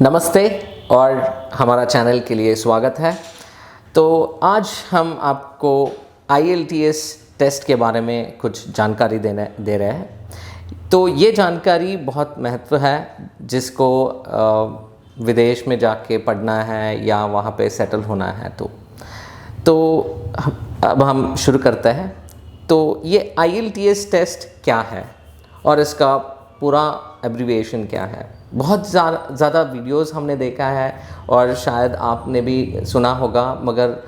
नमस्ते और हमारा चैनल के लिए स्वागत है। तो आज हम आपको IELTS टेस्ट के बारे में कुछ जानकारी दे रहे हैं। तो ये जानकारी बहुत महत्व है जिसको विदेश में जाके पढ़ना है या वहाँ पे सेटल होना है। तो अब हम शुरू करते हैं। तो ये IELTS टेस्ट क्या है और इसका पूरा एब्रीविएशन क्या है। बहुत ज़्यादा वीडियोस हमने देखा है और शायद आपने भी सुना होगा, मगर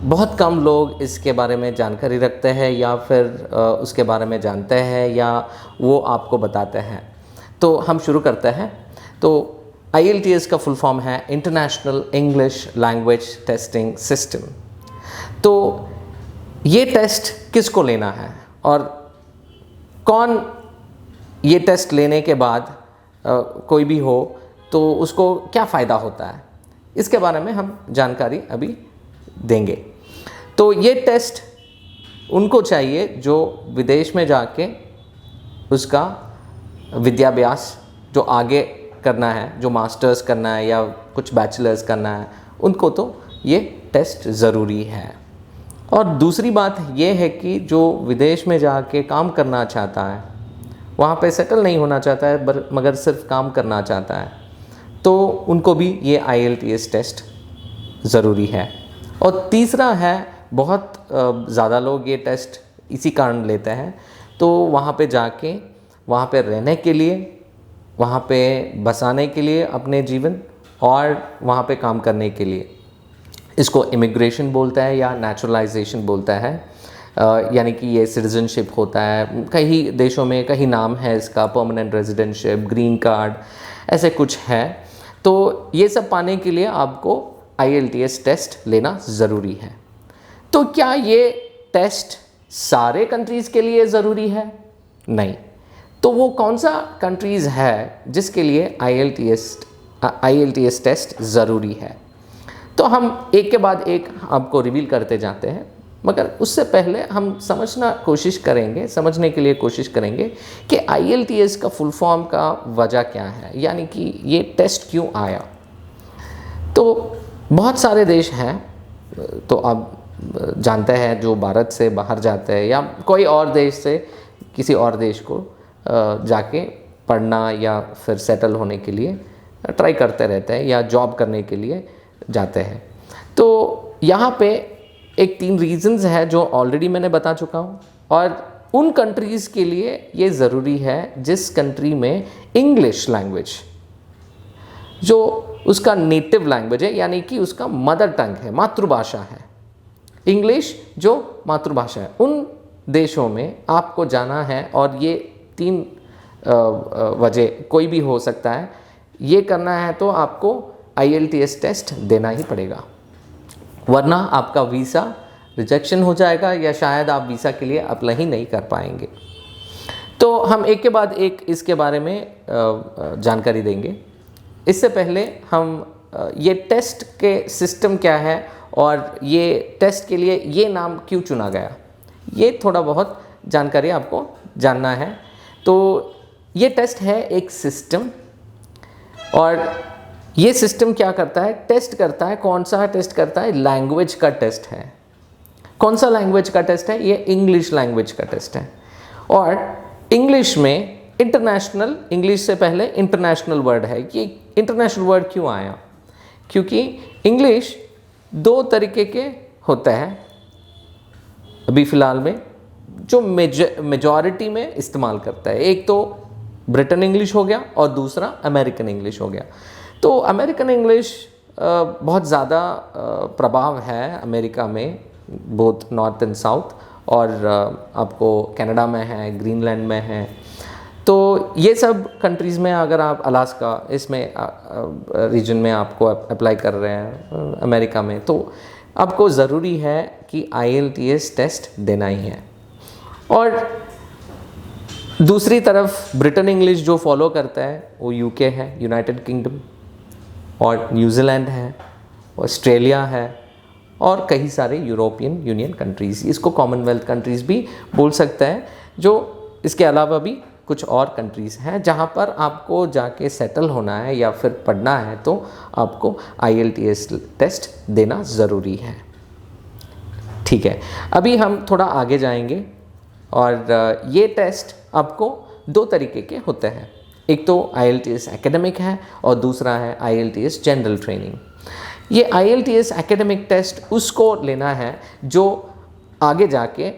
बहुत कम लोग इसके बारे में जानकारी रखते हैं या फिर उसके बारे में जानते हैं या वो आपको बताते हैं। तो हम शुरू करते हैं। तो IELTS का फुल फॉर्म है international English language testing system. तो ये टेस्ट किसको लेना है और कौन ये टेस्ट लेने के बाद कोई भी हो तो उसको क्या फ़ायदा होता है, इसके बारे में हम जानकारी अभी देंगे। तो ये टेस्ट उनको चाहिए जो विदेश में जाके उसका विद्याभ्यास जो आगे करना है, जो मास्टर्स करना है या कुछ बैचलर्स करना है, उनको तो ये टेस्ट ज़रूरी है। और दूसरी बात ये है कि जो विदेश में जाके काम करना चाहता है, वहाँ पे सेटल नहीं होना चाहता है मगर सिर्फ काम करना चाहता है, तो उनको भी ये IELTS टेस्ट ज़रूरी है। और तीसरा है, बहुत ज़्यादा लोग ये टेस्ट इसी कारण लेते हैं, तो वहाँ पे जाके वहाँ पे रहने के लिए, वहाँ पे बसाने के लिए अपने जीवन और वहाँ पे काम करने के लिए, इसको इमिग्रेशन बोलता है या नेचुरलाइजेशन बोलता है। यानी कि ये सिटीजनशिप होता है। कई देशों में कई नाम है इसका, परमानेंट रेजिडेंटशिप, ग्रीन कार्ड, ऐसे कुछ है। तो ये सब पाने के लिए आपको IELTS टेस्ट लेना ज़रूरी है। तो क्या ये टेस्ट सारे कंट्रीज़ के लिए ज़रूरी है? नहीं। तो वो कौन सा कंट्रीज़ है जिसके लिए IELTS टेस्ट ज़रूरी है? तो हम एक के बाद एक आपको रिवील करते जाते हैं, मगर उससे पहले हम समझने के लिए कोशिश करेंगे कि IELTS का फुल फॉर्म का वजह क्या है, यानी कि ये टेस्ट क्यों आया। तो बहुत सारे देश हैं, तो आप जानते हैं, जो भारत से बाहर जाते हैं या कोई और देश से किसी और देश को जाके पढ़ना या फिर सेटल होने के लिए ट्राई करते रहते हैं या जॉब करने के लिए जाते हैं। तो यहाँ पे एक 3 रीज़न्स है जो ऑलरेडी मैंने बता चुका हूँ, और उन कंट्रीज़ के लिए ये ज़रूरी है जिस कंट्री में इंग्लिश लैंग्वेज जो उसका नेटिव लैंग्वेज है, यानी कि उसका मदर टंग है, मातृभाषा है, इंग्लिश जो मातृभाषा है, उन देशों में आपको जाना है। और ये 3 वजह कोई भी हो सकता है। ये करना है तो आपको IELTS टेस्ट देना ही पड़ेगा, वरना आपका वीज़ा रिजेक्शन हो जाएगा या शायद आप वीज़ा के लिए अप्लाई ही नहीं कर पाएंगे। तो हम एक के बाद एक इसके बारे में जानकारी देंगे। इससे पहले हम ये टेस्ट के सिस्टम क्या है और ये टेस्ट के लिए ये नाम क्यों चुना गया, ये थोड़ा बहुत जानकारी आपको जानना है। तो ये टेस्ट है एक सिस्टम, और ये सिस्टम क्या करता है, टेस्ट करता है। कौन सा टेस्ट करता है? लैंग्वेज का टेस्ट है। कौन सा लैंग्वेज का टेस्ट है? ये इंग्लिश लैंग्वेज का टेस्ट है। और इंग्लिश में इंटरनेशनल, इंग्लिश से पहले इंटरनेशनल वर्ड है। ये इंटरनेशनल वर्ड क्यों आया? क्योंकि इंग्लिश 2 तरीके के होते हैं अभी फ़िलहाल में, जो मेजॉरिटी में इस्तेमाल करता है। एक तो ब्रिटेन इंग्लिश हो गया और दूसरा अमेरिकन इंग्लिश हो गया। तो अमेरिकन इंग्लिश बहुत ज़्यादा प्रभाव है अमेरिका में, बोथ नॉर्थ एंड साउथ, और आपको कनाडा में है, ग्रीनलैंड में है। तो ये सब कंट्रीज़ में, अगर आप अलास्का इसमें रीजन में आपको अप्लाई कर रहे हैं अमेरिका में, तो आपको ज़रूरी है कि IELTS टेस्ट देना ही है। और दूसरी तरफ ब्रिटेन इंग्लिश जो फॉलो करता है वो UK है, यूनाइटेड किंगडम, और न्यूजीलैंड है, ऑस्ट्रेलिया है, और कई सारे यूरोपियन यूनियन कंट्रीज़, इसको कॉमनवेल्थ कंट्रीज़ भी बोल सकता है, जो इसके अलावा भी कुछ और कंट्रीज़ हैं जहाँ पर आपको जाके सेटल होना है या फिर पढ़ना है तो आपको IELTS टेस्ट देना ज़रूरी है। ठीक है, अभी हम थोड़ा आगे जाएंगे और ये टेस्ट आपको 2 तरीके के होते हैं। एक तो IELTS एकेडमिक है और दूसरा है IELTS जनरल ट्रेनिंग। ये IELTS एकेडमिक टेस्ट उसको लेना है जो आगे जाके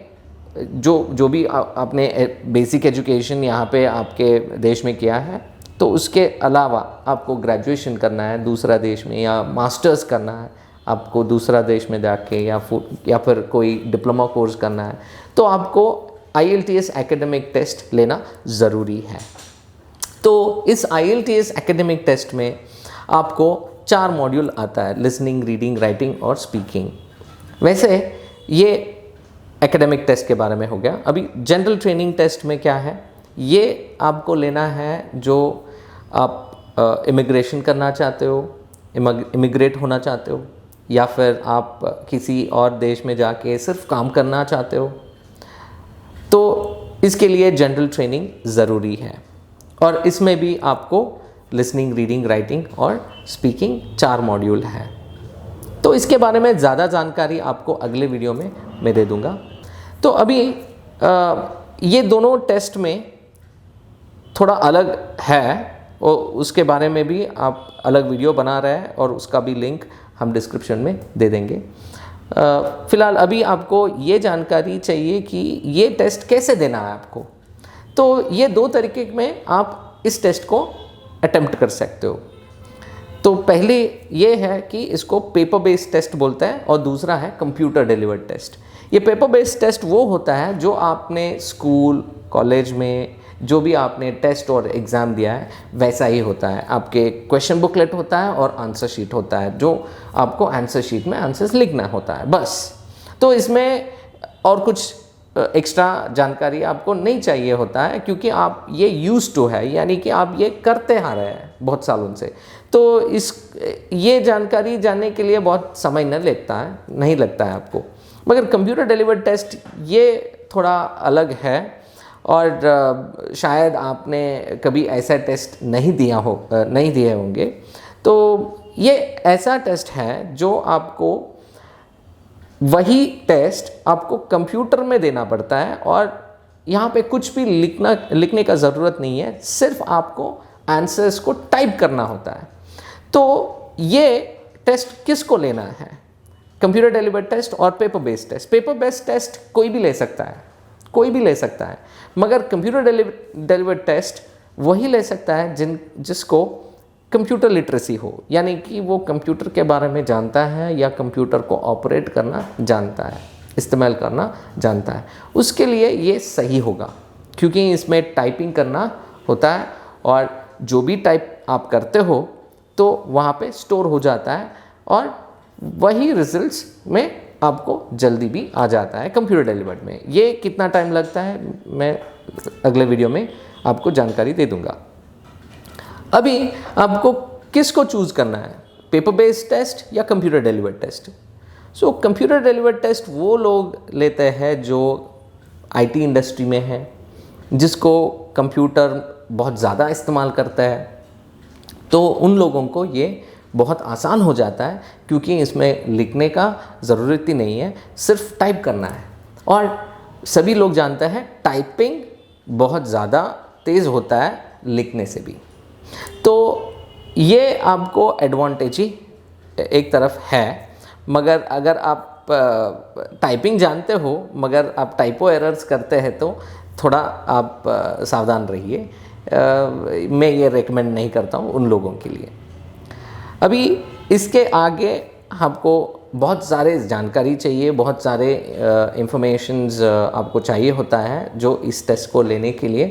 जो भी आपने बेसिक एजुकेशन यहाँ पे आपके देश में किया है, तो उसके अलावा आपको ग्रेजुएशन करना है दूसरा देश में या मास्टर्स करना है आपको दूसरा देश में जाके या फिर कोई डिप्लोमा कोर्स करना है, तो आपको IELTS एकेडमिक टेस्ट लेना ज़रूरी है। तो इस IELTS एकेडमिक टेस्ट में आपको 4 मॉड्यूल आता है, लिसनिंग, रीडिंग, राइटिंग और स्पीकिंग। वैसे ये एकेडमिक टेस्ट के बारे में हो गया। अभी जनरल ट्रेनिंग टेस्ट में क्या है, ये आपको लेना है जो आप इमिग्रेशन करना चाहते हो, इमिग्रेट होना चाहते हो, या फिर आप किसी और देश में जाके सिर्फ काम करना चाहते हो, तो इसके लिए जनरल ट्रेनिंग ज़रूरी है। और इसमें भी आपको लिसनिंग, रीडिंग, राइटिंग और स्पीकिंग 4 मॉड्यूल है। तो इसके बारे में ज़्यादा जानकारी आपको अगले वीडियो में मैं दे दूँगा। तो अभी ये दोनों टेस्ट में थोड़ा अलग है और उसके बारे में भी आप अलग वीडियो बना रहे हैं और उसका भी लिंक हम डिस्क्रिप्शन में दे देंगे। फ़िलहाल अभी आपको ये जानकारी चाहिए कि ये टेस्ट कैसे देना है आपको। तो ये 2 तरीके में आप इस टेस्ट को अटेम्प्ट कर सकते हो। तो पहले ये है कि इसको पेपर बेस्ड टेस्ट बोलते हैं और दूसरा है कंप्यूटर डिलीवर्ड टेस्ट। ये पेपर बेस्ड टेस्ट वो होता है जो आपने स्कूल, कॉलेज में जो भी आपने टेस्ट और एग्ज़ाम दिया है वैसा ही होता है। आपके क्वेश्चन बुकलेट होता है और आंसर शीट होता है, जो आपको आंसर शीट में आंसर्स लिखना होता है बस। तो इसमें और कुछ एक्स्ट्रा जानकारी आपको नहीं चाहिए होता है, क्योंकि आप ये यूज्ड टू है, यानी कि आप ये करते आ रहे हैं बहुत सालों से। तो ये जानकारी जानने के लिए बहुत समय नहीं लगता है आपको। मगर कंप्यूटर डिलीवर्ड टेस्ट ये थोड़ा अलग है और शायद आपने कभी ऐसा टेस्ट नहीं दिए होंगे। तो ये ऐसा टेस्ट है जो आपको वही टेस्ट आपको कंप्यूटर में देना पड़ता है और यहाँ पे कुछ भी लिखने का ज़रूरत नहीं है, सिर्फ आपको आंसर्स को टाइप करना होता है। तो ये टेस्ट किसको लेना है, कंप्यूटर डिलीवर्ड टेस्ट और paper based test. Paper based test कोई भी ले सकता है, मगर कंप्यूटर डिलीवर्ड टेस्ट वही ले सकता है जिसको कंप्यूटर लिटरेसी हो, यानी कि वो कंप्यूटर के बारे में जानता है या कंप्यूटर को ऑपरेट करना जानता है, इस्तेमाल करना जानता है। उसके लिए ये सही होगा, क्योंकि इसमें टाइपिंग करना होता है और जो भी टाइप आप करते हो तो वहाँ पे स्टोर हो जाता है और वही रिजल्ट्स में आपको जल्दी भी आ जाता है कंप्यूटर डिलीवर्ड में। ये कितना टाइम लगता है मैं अगले वीडियो में आपको जानकारी दे दूँगा। अभी आपको किसको चूज़ करना है, पेपर बेस्ड टेस्ट या computer delivered test. So computer delivered test वो लोग लेते हैं जो IT इंडस्ट्री में है, जिसको कंप्यूटर बहुत ज़्यादा इस्तेमाल करता है। तो उन लोगों को ये बहुत आसान हो जाता है, क्योंकि इसमें लिखने का ज़रूरत ही नहीं है, सिर्फ टाइप करना है। और सभी लोग जानते हैं टाइपिंग बहुत ज़्यादा तेज़ होता है लिखने से भी। तो ये आपको एडवांटेज ही एक तरफ है, मगर अगर आप टाइपिंग जानते हो मगर आप टाइपो एरर्स करते हैं तो थोड़ा आप सावधान रहिए। मैं ये रेकमेंड नहीं करता हूँ उन लोगों के लिए। अभी इसके आगे आपको बहुत सारे जानकारी चाहिए, बहुत सारे इंफॉर्मेशंस आपको चाहिए होता है जो इस टेस्ट को लेने के लिए।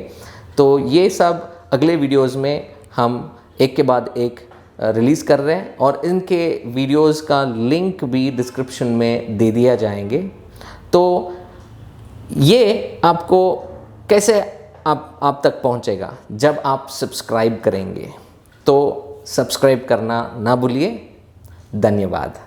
तो ये सब अगले वीडियोस में हम एक के बाद एक रिलीज़ कर रहे हैं और इनके वीडियोस का लिंक भी डिस्क्रिप्शन में दे दिया जाएंगे। तो ये आपको कैसे आप तक पहुंचेगा, जब आप सब्सक्राइब करेंगे। तो सब्सक्राइब करना ना भूलिए। धन्यवाद।